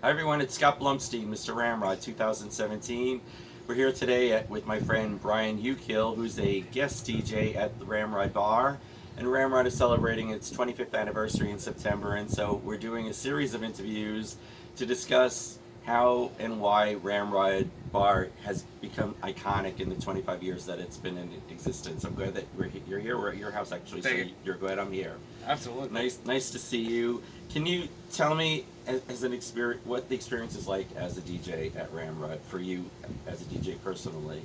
Hi everyone, it's Scott Blumstein, Mr. Ramrod 2017. We're here today with my friend Bryan Hukill, who's a guest DJ at the Ramrod Bar. And Ramrod is celebrating its 25th anniversary in September, and so we're doing a series of interviews to discuss how and why Ramrod Bar has become iconic in the 25 years that it's been in existence. I'm glad that you're here. We're at your house actually, so you're glad I'm here. Absolutely. Nice to see you. Can you tell me, as an experience, what the experience is like as a DJ at Ramrod for you, as a DJ personally?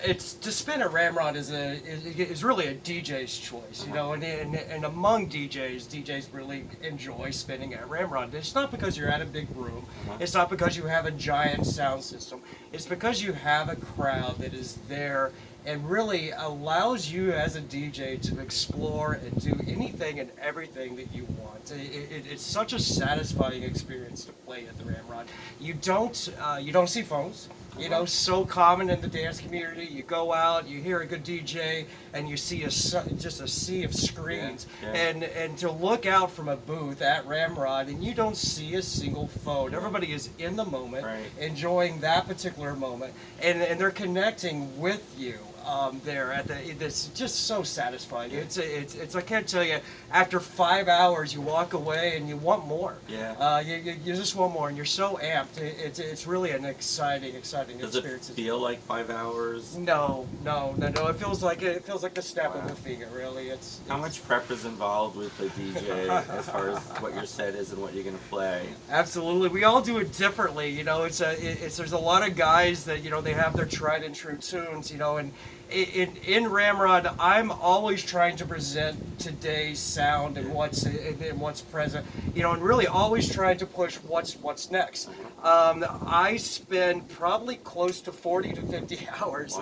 It's to spin at Ramrod is really a DJ's choice, you know, and among DJs really enjoy spinning at Ramrod. It's not because you're at a big room. It's not because you have a giant sound system. It's because you have a crowd that is there and really allows you as a DJ to explore and do anything and everything that you want. It's such a satisfying experience to play at the Ramrod. You don't see phones. You know, so common in the dance community. You go out, you hear a good DJ, and you see just a sea of screens. And to look out from a booth at Ramrod, and you don't see a single phone. Everybody is in the moment, enjoying that particular moment, and they're connecting with you. There at it's just so satisfying. It's I can't tell you. After 5 hours, you walk away and you want more. You just want more, and you're so amped. It's really an exciting Does experience. it feel like 5 hours? No. It feels like the snap of a finger. Really, How much prep is involved with the DJ as far as what your set is and what you're gonna play? Absolutely, we all do it differently. You know, there's a lot of guys that they have their tried and true tunes. And in Ramrod, I'm always trying to present today's sound and what's present, and really always trying to push what's next. I spend probably close to 40 to 50 hours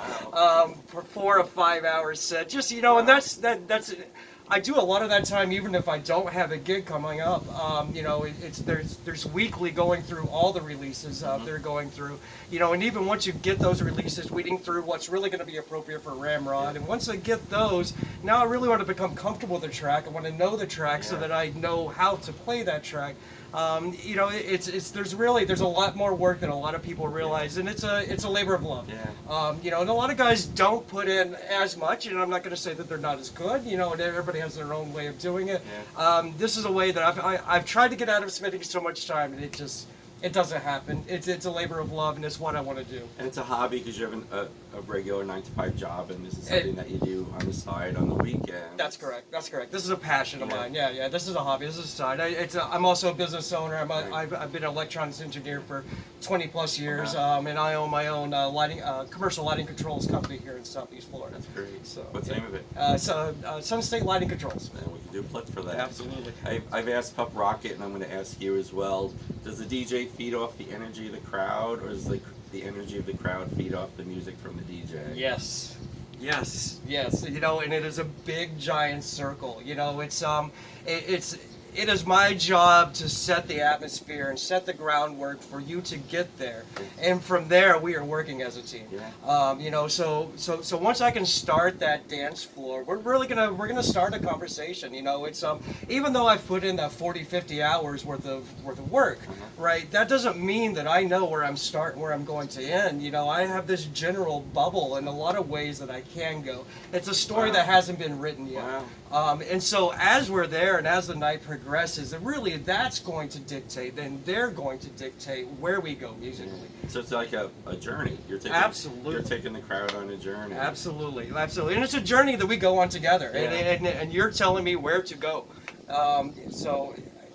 for 4 or 5 hours set. Just and that's I do a lot of that time, even if I don't have a gig coming up. There's weekly going through all the releases they're going through, and even once you get those releases, weeding through what's really going to be appropriate for Ramrod. And once I get those, now I really want to become comfortable with the track. I want to know the track so that I know how to play that track. There's a lot more work than a lot of people realize, and it's a labor of love. And a lot of guys don't put in as much, and I'm not going to say that they're not as good. And everybody has their own way of doing it. This is a way that I've tried to get out of spending so much time, and it doesn't happen. It's a labor of love, and it's what I want to do. And it's a hobby because you have a regular 9-to-5 job, and this is something that you do on the side on the weekend. That's correct. This is a passion of mine. Yeah. This is a hobby. This is a side. I'm also a business owner. I've been an electronics engineer for 20 plus years, and I own my own commercial lighting controls company here in Southeast Florida. That's great. So, what's the name of it? Sun State Lighting Controls. And we can do a plug for that. Absolutely. I've asked Pup Rocket, and I'm going to ask you as well. Does the DJ feed off the energy of the crowd, or does the energy of the crowd feed off the music from the DJ? Yes. And it is a big giant circle. It is my job to set the atmosphere and set the groundwork for you to get there, and from there we are working as a team. So once I can start that dance floor, we're gonna start a conversation. Even though I've put in that 40-50 hours worth of work, right? That doesn't mean that I know where I'm starting, where I'm going to end. I have this general bubble in a lot of ways that I can go. It's a story that hasn't been written yet. And so as we're there and as the night progresses, and really that's going to dictate, then they're going to dictate where we go musically. So it's like a journey. You're taking the crowd on a journey. Absolutely. And it's a journey that we go on together, and you're telling me where to go.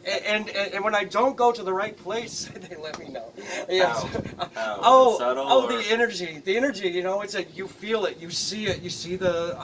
And when I don't go to the right place, they let me know. The energy. It's like you feel it, you see it, you see the,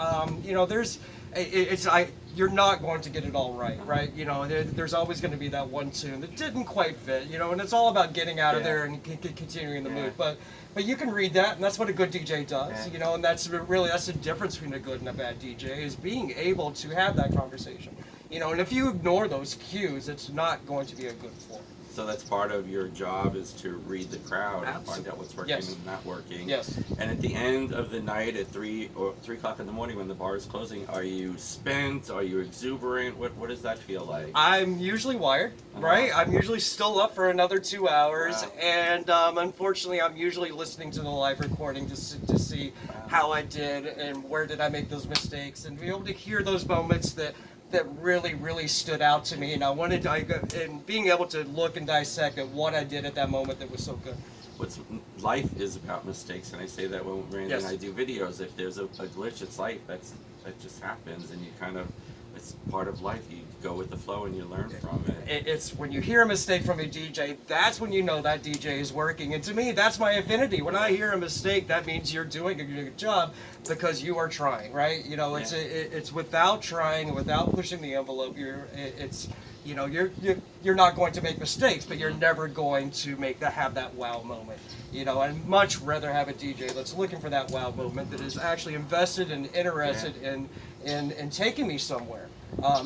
you're not going to get it all right, right? There's always going to be that one tune that didn't quite fit, and it's all about getting out of there and continuing the mood. But you can read that, and that's what a good DJ does, and that's the difference between a good and a bad DJ, is being able to have that conversation. You know, and if you ignore those cues, it's not going to be a good floor. So that's part of your job, is to read the crowd and find out what's working Yes. and not working. Yes. And at the end of the night, at 3 o'clock in the morning when the bar is closing, are you spent? Are you exuberant? What does that feel like? I'm usually wired, right? I'm usually still up for another 2 hours, Wow. and unfortunately, I'm usually listening to the live recording to see how I did and where did I make those mistakes, and be able to hear those moments that really stood out to me. And I wanted and being able to look and dissect at what I did at that moment that was so good. Life is about mistakes, and I say that when Randy Yes. and I do videos. If there's a glitch, it's life. That just happens, and you kind of, it's part of life. You go with the flow and you learn from it. It's when you hear a mistake from a DJ, that's when you know that DJ is working. And to me, that's my affinity. When I hear a mistake, that means you're doing a good job because you are trying, right? You know, it's without trying, without pushing the envelope. You're not going to make mistakes, but you're never going to have that wow moment. You know, I'd much rather have a DJ that's looking for that wow moment, that is actually invested and interested in taking me somewhere.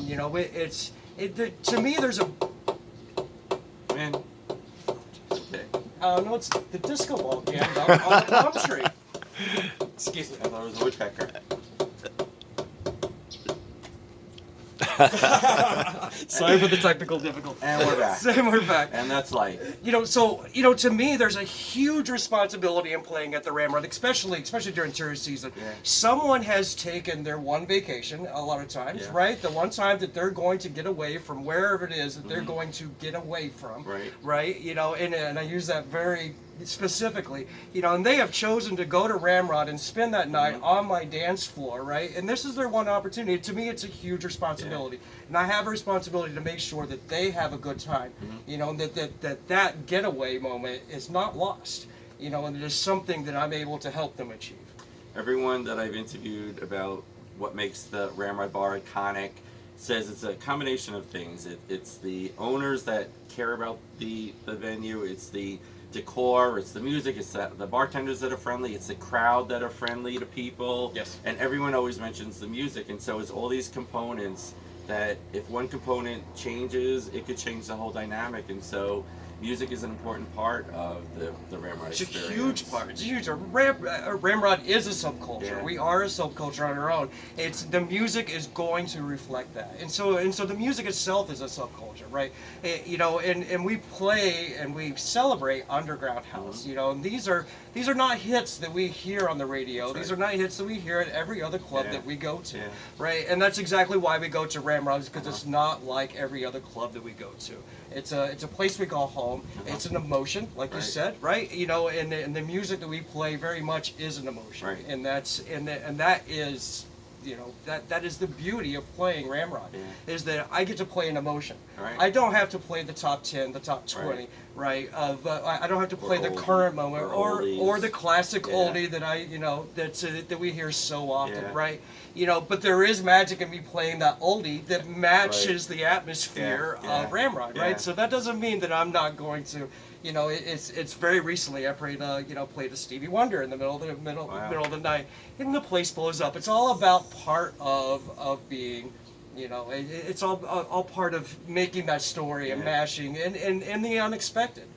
You know, to me, there's a. Man, okay. No, it's the disco ball jammed on the palm tree. Excuse me, I thought it was a woodpecker. Sorry for the technical difficulty. And we're back. And we're back. And that's life. You know, so to me, there's a huge responsibility in playing at the Ramrod, especially during tourist season. Yeah. Someone has taken their one vacation a lot of times, Yeah. right? The one time that they're going to get away from wherever it is that they're going to get away from, right? You know, and I use that very specifically, you know, and they have chosen to go to Ramrod and spend that night on my dance floor, right? And this is their one opportunity. To me, it's a huge responsibility, and I have a responsibility to make sure that they have a good time, you know, and that getaway moment is not lost, you know, and it is something that I'm able to help them achieve. Everyone that I've interviewed about what makes the Ramrod Bar iconic says it's a combination of things. It's the owners that care about the venue. It's the decor, it's the music, it's the bartenders that are friendly, it's the crowd that are friendly to people. Yes. And everyone always mentions the music, and so it's all these components that if one component changes, it could change the whole dynamic. And so music is an important part of the Ramrod experience. It's a huge part. It's huge. Ramrod is a subculture. Yeah. We are a subculture on our own. The music is going to reflect that, and so the music itself is a subculture, right? You know, and we play and we celebrate underground house. You know, and these are not hits that we hear on the radio. That's These right. are not hits that we hear at every other club Yeah. that we go to, Yeah. right? And that's exactly why we go to Ramrod, because it's not like every other club that we go to. It's a place we call home. It's an emotion, like you said, right? You know, and the music that we play very much is an emotion, Right. and that is, you know, that is the beauty of playing Ramrod, is that I get to play an emotion. Right. I don't have to play the top 10, the top 20, right? I don't have to play the oldie, current moment or oldies. the classic Yeah. oldie that we hear so often, Yeah. right? You know, but there is magic in me playing that oldie that matches the atmosphere of Ramrod, right? Yeah. So that doesn't mean that I'm not going to, you know, it's very recently I played a Stevie Wonder in the middle of the night, and the place blows up. It's all about part of being, you know, it's all part of making that story and mashing and the unexpected.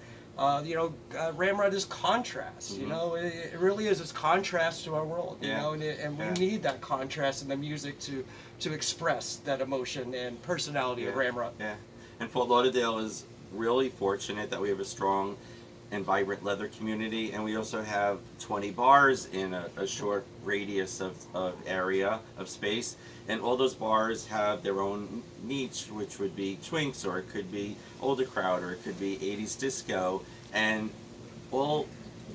You know, Ramrod is contrast. You know, it really is. It's contrast to our world. You know, and we need that contrast in the music to express that emotion and personality of Ramrod. Yeah, and Fort Lauderdale is really fortunate that we have a strong and vibrant leather community, and we also have 20 bars in a short radius of area of space, and all those bars have their own niche, which would be twinks, or it could be older crowd, or it could be 80s disco, and all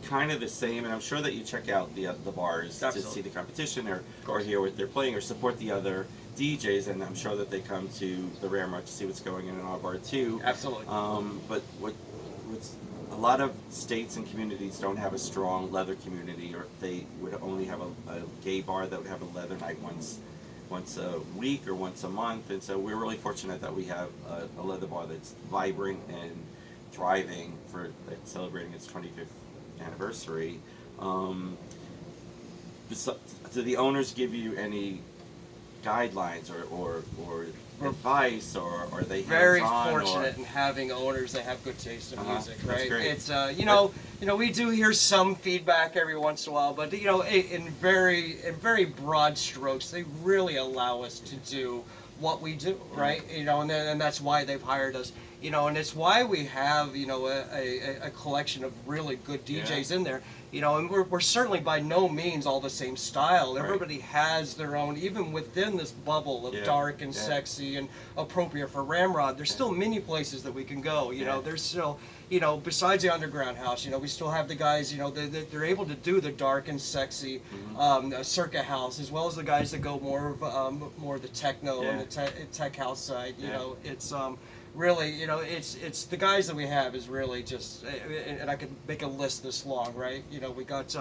kind of the same. And I'm sure that you check out the bars Absolutely. to see the competition or hear what they're playing or support the other DJs, and I'm sure that they come to the Ramrod to see what's going on in our bar too. Absolutely. But what's a lot of states and communities don't have a strong leather community, or they would only have a gay bar that would have a leather night once a week or once a month. And so we're really fortunate that we have a leather bar that's vibrant and thriving for celebrating its 25th anniversary. Do the owners give you any guidelines or advice or they very hands-on, fortunate in having owners that have good taste in music, that's right? great. It's you know, we do hear some feedback every once in a while, but you know, in very broad strokes, they really allow us to do what we do, right? You know, and that's why they've hired us. You know, and it's why we have, you know, a collection of really good DJs in there. You know, and we're certainly by no means all the same style. Everybody has their own, even within this bubble of dark and sexy and appropriate for Ramrod. There's still many places that we can go. You know, there's still, you know, besides the underground house, you know, we still have the guys, you know, they're able to do the dark and sexy circuit house, as well as the guys that go more of the techno and the tech house side. You know, it's really, you know, it's the guys that we have is really just, and I could make a list this long, right? You know, we got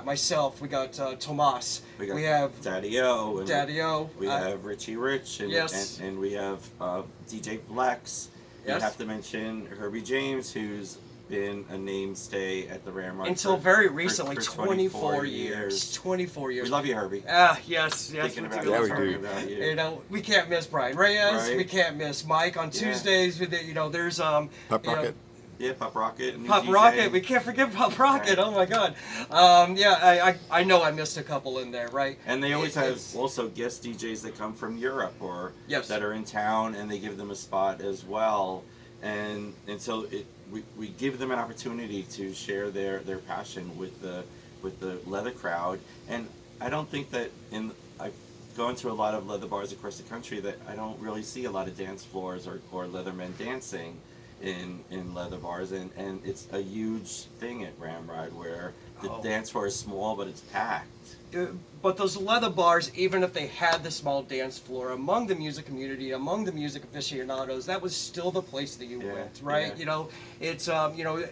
myself, we got Tomas, we have Daddy-O, we and have Richie Rich, and we have DJ Flex. You have to mention Herbie James, who's been a mainstay at the Ramrod until very recently, for 24 years. 24 years. We love you, Herbie. Yes. Thinking about we do. About you. You know, we can't miss Bryan Reyes. Right. We can't miss Mike on Tuesdays. With you know, there's Pop Rocket. Yeah, Pop Rocket. Pop DJ. Rocket. We can't forget Pop Rocket. Right. Oh my God. I know I missed a couple in there, right? And they always have also guest DJs that come from Europe or that are in town, and they give them a spot as well. And so we give them an opportunity to share their passion with the leather crowd. And I don't think that I've gone to a lot of leather bars across the country that I don't really see a lot of dance floors or leathermen dancing in leather bars, and it's a huge thing at Ramrod where the dance floor is small but it's packed. But those leather bars, even if they had the small dance floor, among the music community, among the music aficionados, that was still the place that you went, right? Yeah. You know, it's you know,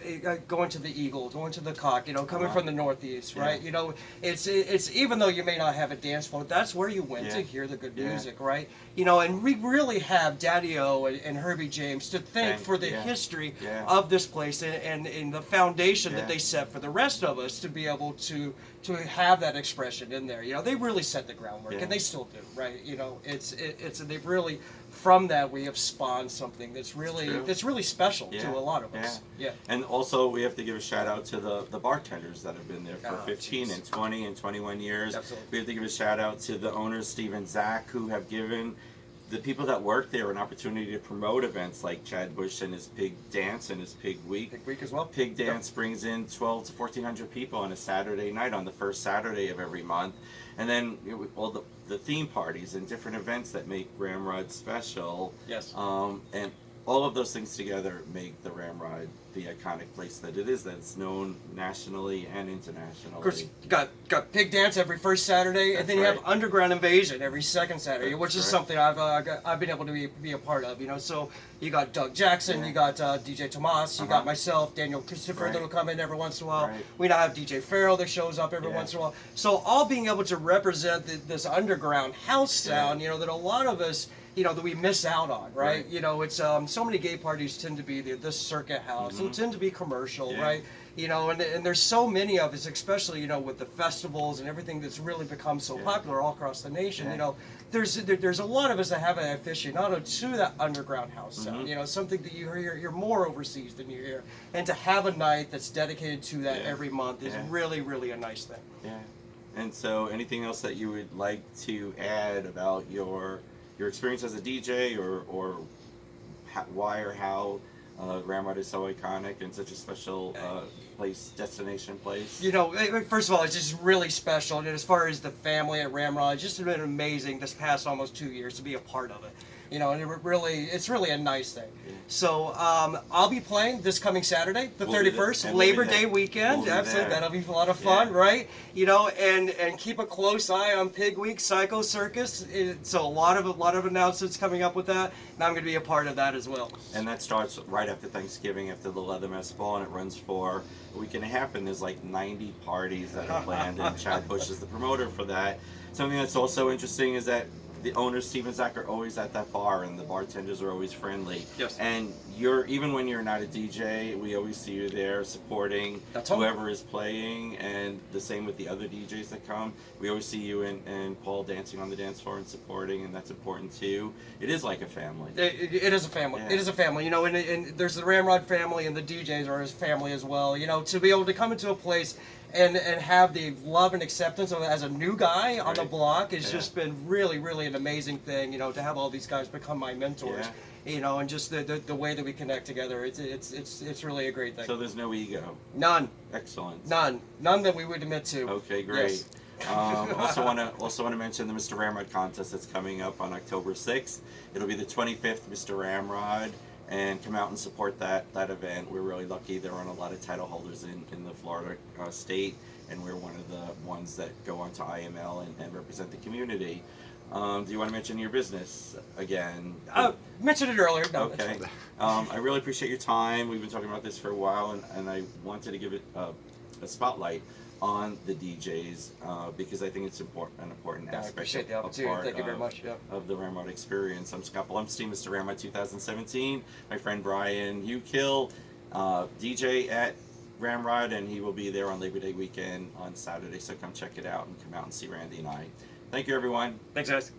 going to the Eagle, going to the Cock, you know, coming from the Northeast, right? You know, it's even though you may not have a dance floor, that's where you went to hear the good music, right? You know, and we really have Daddy-O and Herbie James to thank for the history of this place and the foundation that they set for the rest of us to be able to have that expression in there. You know, they really set the groundwork, and they still do, right? You know, it's they've really, from that, we have spawned something that's really special to a lot of us. Yeah. And also we have to give a shout out to the bartenders that have been there for 15 and 20 and 21 years. Absolutely. We have to give a shout out to the owners, Steve and Zach, who have given the people that work there an opportunity to promote events like Chad Bush and his Pig Dance and his Pig Week. Pig Week as well. Pig Dance brings in 12 to 1,400 people on a Saturday night on the first Saturday of every month. And then all the theme parties and different events that make Ramrod special. Yes. And all of those things together make the Ramrod the iconic place that it is, that's known nationally and internationally. Of course, you got Pig Dance every first Saturday, and then you have Underground Invasion every second Saturday, which is something I've been able to be a part of. You know, so you got Doug Jackson, you got DJ Tomas, you got myself, Daniel Christopher that will come in every once in a while. We now have DJ Farrell that shows up every once in a while. So all being able to represent this underground house sound, you know, that a lot of us, you know, that we miss out on, right? You know, it's so many gay parties tend to be the circuit house and tend to be commercial, right? You know, and there's so many of us, especially, you know, with the festivals and everything that's really become so popular all across the nation. You know, there's a lot of us that have an aficionado to that underground house sound. You know, something that you hear more overseas than you hear, and to have a night that's dedicated to that every month is really, really a nice thing. Yeah. And so, anything else that you would like to add about your experience as a DJ, or why or how Ramrod is so iconic and such a special destination place? You know, first of all, it's just really special. And as far as the family at Ramrod, it's just been amazing this past almost 2 years to be a part of it. You know, and it's really a nice thing. So I'll be playing this coming Saturday, the 31st, Labor Day weekend. Absolutely, that'll be a lot of fun, right? You know, and keep a close eye on Pig Week, Psycho Circus. So a lot of announcements coming up with that, and I'm going to be a part of that as well. And that starts right after Thanksgiving, after the Leather Mess Ball, and it runs for a week and a half. And there's like 90 parties that are planned, and Chad Bush is the promoter for that. Something that's also interesting is that the owners, Steve and Zach, are always at that bar, and the bartenders are always friendly. Yes. And you're, even when you're not a DJ, we always see you there supporting That's all. whoever is playing, and the same with the other DJs that come. We always see you and Paul dancing on the dance floor and supporting, and that's important too. It is like a family. It is a family. Yeah. It is a family, you know, and there's the Ramrod family, and the DJs are his family as well. You know, to be able to come into a place and have the love and acceptance of as a new guy on the Right. block has Yeah. just been really, really an amazing thing. You know, to have all these guys become my mentors. Yeah. You know, and just the way that we connect together, it's really a great thing. So there's no ego. None Excellent. that we would admit to. Okay, great. Yes. Also want to mention the Mr. Ramrod contest that's coming up on October 6th. It'll be the 25th Mr. Ramrod, and come out and support that event. We're really lucky. There aren't a lot of title holders in the Florida state, and we're one of the ones that go on to IML and represent the community. Do you want to mention your business again? Mentioned it earlier. No, Okay. that's fine. I really appreciate your time. We've been talking about this for a while, and I wanted to give it a spotlight on the DJs because I think it's an important I aspect. appreciate the a opportunity. part Thank you very of- much. Yeah. Of the Ramrod experience. I'm Scott Blumstein, Mr. Ramrod 2017. My friend Bryan Hukill, DJ at Ramrod, and he will be there on Labor Day weekend on Saturday. So come check it out and come out and see Randy and I. Thank you, everyone. Thanks, guys.